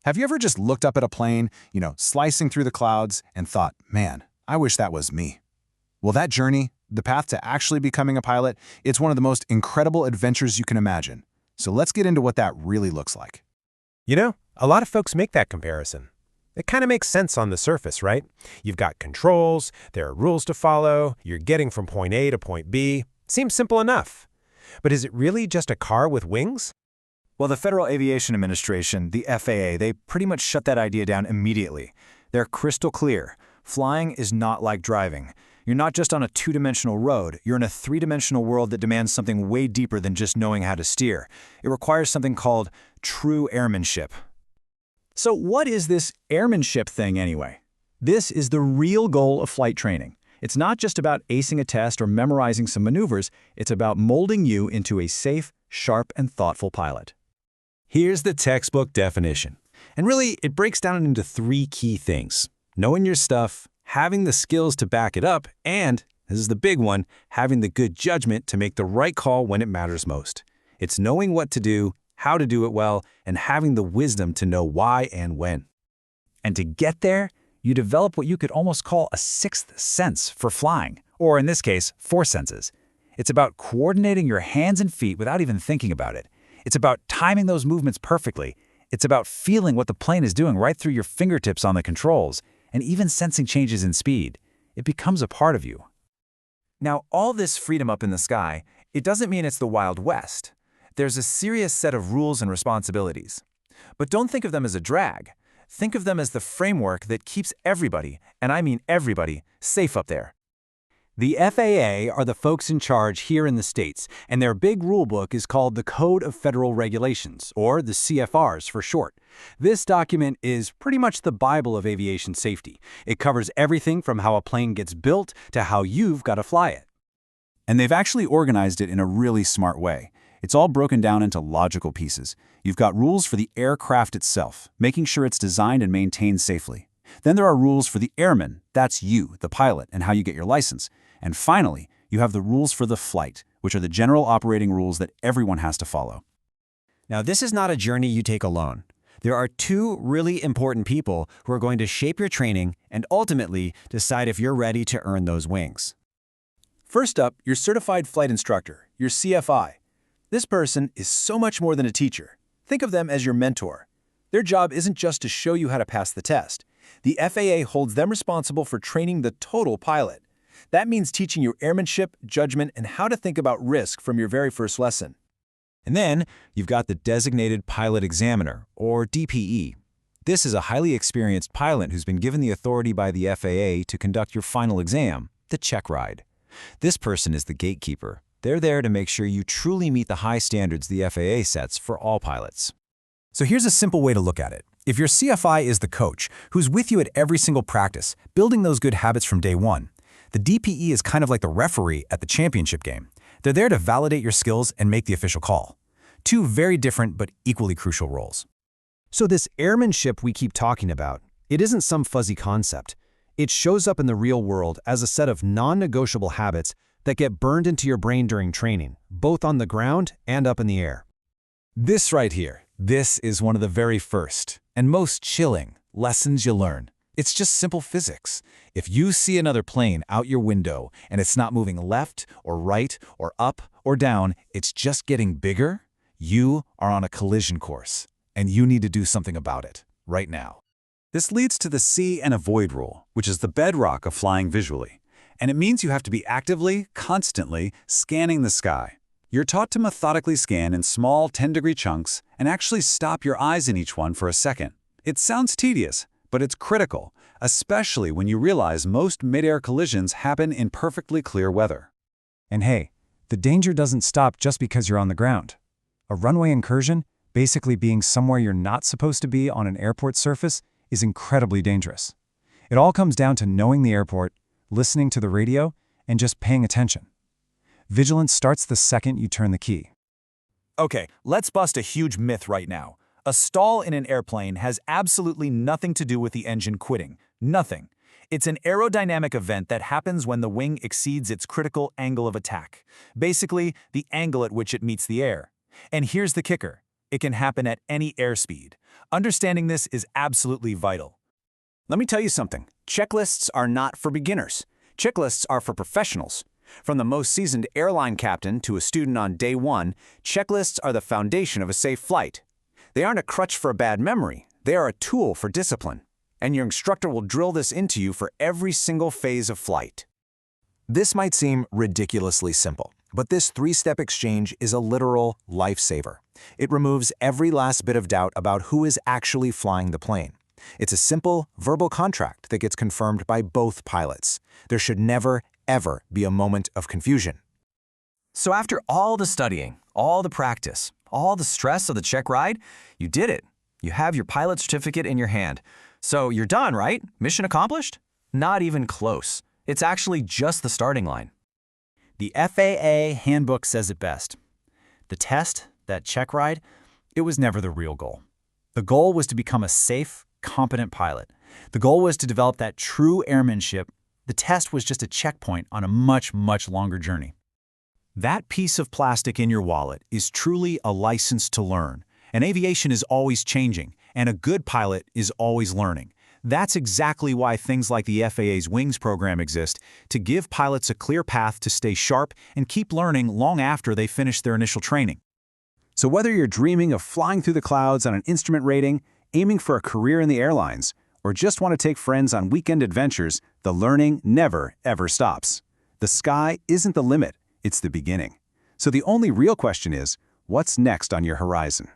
Have you ever just looked up at a plane, slicing through the clouds, and thought, man, I wish that was me? Well, that journey, the path to actually becoming a pilot, it's one of the most incredible adventures you can imagine. So let's get into what that really looks like. A lot of folks make that comparison. It kind of makes sense on the surface, right? You've got controls, there are rules to follow, you're getting from point A to point B. Seems simple enough. But is it really just a car with wings? Well, the Federal Aviation Administration, the FAA, they pretty much shut that idea down immediately. They're crystal clear. Flying is not like driving. You're not just on a two-dimensional road, you're in a three-dimensional world that demands something way deeper than just knowing how to steer. It requires something called true airmanship. So what is this airmanship thing anyway? This is the real goal of flight training. It's not just about acing a test or memorizing some maneuvers, it's about molding you into a safe, sharp, and thoughtful pilot. Here's the textbook definition. And really, it breaks down into three key things: knowing your stuff, having the skills to back it up, and, this is the big one, having the good judgment to make the right call when it matters most. It's knowing what to do, how to do it well, and having the wisdom to know why and when. And to get there, you develop what you could almost call a sixth sense for flying, or in this case, four senses. It's about coordinating your hands and feet without even thinking about it. It's about timing those movements perfectly. It's about feeling what the plane is doing right through your fingertips on the controls, and even sensing changes in speed. It becomes a part of you. Now, all this freedom up in the sky, it doesn't mean it's the Wild West. There's a serious set of rules and responsibilities. But don't think of them as a drag. Think of them as the framework that keeps everybody, and I mean everybody, safe up there. The FAA are the folks in charge here in the States, and their big rulebook is called the Code of Federal Regulations, or the CFRs for short. This document is pretty much the Bible of aviation safety. It covers everything from how a plane gets built to how you've got to fly it. And they've actually organized it in a really smart way. It's all broken down into logical pieces. You've got rules for the aircraft itself, making sure it's designed and maintained safely. Then there are rules for the airman, that's you, the pilot, and how you get your license. And finally, you have the rules for the flight, which are the general operating rules that everyone has to follow. Now, this is not a journey you take alone. There are two really important people who are going to shape your training and ultimately decide if you're ready to earn those wings. First up, your Certified Flight Instructor, your CFI. This person is so much more than a teacher. Think of them as your mentor. Their job isn't just to show you how to pass the test. The FAA holds them responsible for training the total pilot. That means teaching you airmanship, judgment, and how to think about risk from your very first lesson. And then, you've got the Designated Pilot Examiner, or DPE. This is a highly experienced pilot who's been given the authority by the FAA to conduct your final exam, the check ride. This person is the gatekeeper. They're there to make sure you truly meet the high standards the FAA sets for all pilots. So here's a simple way to look at it. If your CFI is the coach, who's with you at every single practice, building those good habits from day one, the DPE is kind of like the referee at the championship game. They're there to validate your skills and make the official call. Two very different but equally crucial roles. So this airmanship we keep talking about, it isn't some fuzzy concept. It shows up in the real world as a set of non-negotiable habits that get burned into your brain during training, both on the ground and up in the air. This right here, this is one of the very first and most chilling lessons you'll learn. It's just simple physics. If you see another plane out your window and it's not moving left or right or up or down, it's just getting bigger, you are on a collision course, and you need to do something about it right now. This leads to the see and avoid rule, which is the bedrock of flying visually. And it means you have to be actively, constantly scanning the sky. You're taught to methodically scan in small 10-degree chunks and actually stop your eyes in each one for a second. It sounds tedious, but it's critical, especially when you realize most mid-air collisions happen in perfectly clear weather. And hey, the danger doesn't stop just because you're on the ground. A runway incursion, basically being somewhere you're not supposed to be on an airport surface, is incredibly dangerous. It all comes down to knowing the airport, listening to the radio, and just paying attention. Vigilance starts the second you turn the key. Okay, let's bust a huge myth right now. A stall in an airplane has absolutely nothing to do with the engine quitting. Nothing. It's an aerodynamic event that happens when the wing exceeds its critical angle of attack. Basically, the angle at which it meets the air. And here's the kicker. It can happen at any airspeed. Understanding this is absolutely vital. Let me tell you something. Checklists are not for beginners. Checklists are for professionals. From the most seasoned airline captain to a student on day one, checklists are the foundation of a safe flight. They aren't a crutch for a bad memory. They are a tool for discipline. And your instructor will drill this into you for every single phase of flight. This might seem ridiculously simple, but this three-step exchange is a literal lifesaver. It removes every last bit of doubt about who is actually flying the plane. It's a simple, verbal contract that gets confirmed by both pilots. There should never, ever be a moment of confusion. So after all the studying, all the practice, all the stress of the check ride, you did it. You have your pilot certificate in your hand. So you're done, right? Mission accomplished? Not even close. It's actually just the starting line. The FAA handbook says it best. The test, that check ride, it was never the real goal. The goal was to become a safe, competent pilot. The goal was to develop that true airmanship. The test was just a checkpoint on a much, much longer journey. That piece of plastic in your wallet is truly a license to learn. And aviation is always changing, and a good pilot is always learning. That's exactly why things like the FAA's Wings program exist, to give pilots a clear path to stay sharp and keep learning long after they finish their initial training. So whether you're dreaming of flying through the clouds on an instrument rating, aiming for a career in the airlines, or just want to take friends on weekend adventures, the learning never, ever stops. The sky isn't the limit, it's the beginning. So the only real question is, what's next on your horizon?